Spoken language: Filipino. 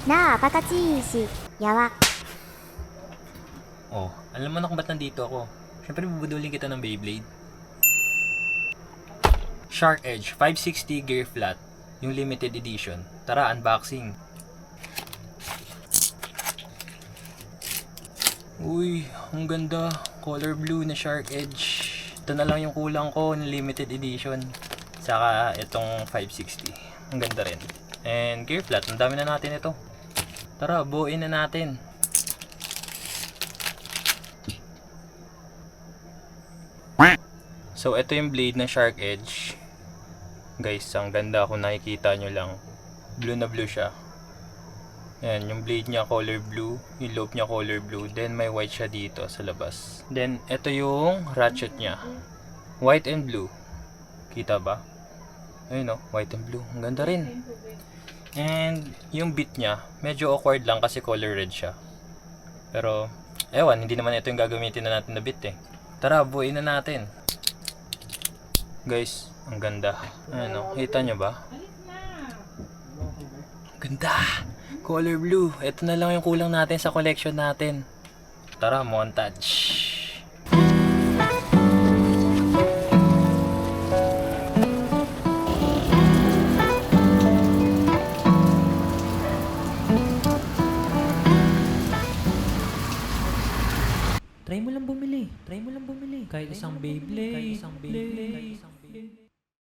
Napakachisy. Yawa. Oh, alam mo na kung ba't nandito ako. Siyempre bubudulin kita ng Beyblade. Shark Edge 560 Gear Flat, yung limited edition. Tara, unboxing. Uy, ang ganda. Color blue na Shark Edge. Ito na lang yung kulang ko ng limited edition. Saka itong 560. Ang ganda rin. And gear flat, ang dami na natin ito. Tara, buuin na natin. So, ito yung blade ng Shark Edge. Guys, ang ganda kung nakikita nyo lang. Blue na blue siya. Yan, yung blade niya color blue. Yung lobe niya color blue. Then, may white siya dito sa labas. Then, ito yung ratchet niya. White and blue. Kita ba? Ayun o, white and blue. Ang ganda rin. And, yung bit niya, medyo awkward lang kasi color red siya. Pero, ewan, hindi naman ito yung gagamitin na natin na bit eh. Tara, buuin na natin. Guys, ang ganda. Ano, kita nyo ba? Ganda! Color blue. Ito na lang yung kulang natin sa collection natin. Tara, montage. Try mo lang bumili. Kahit isang Beyblade.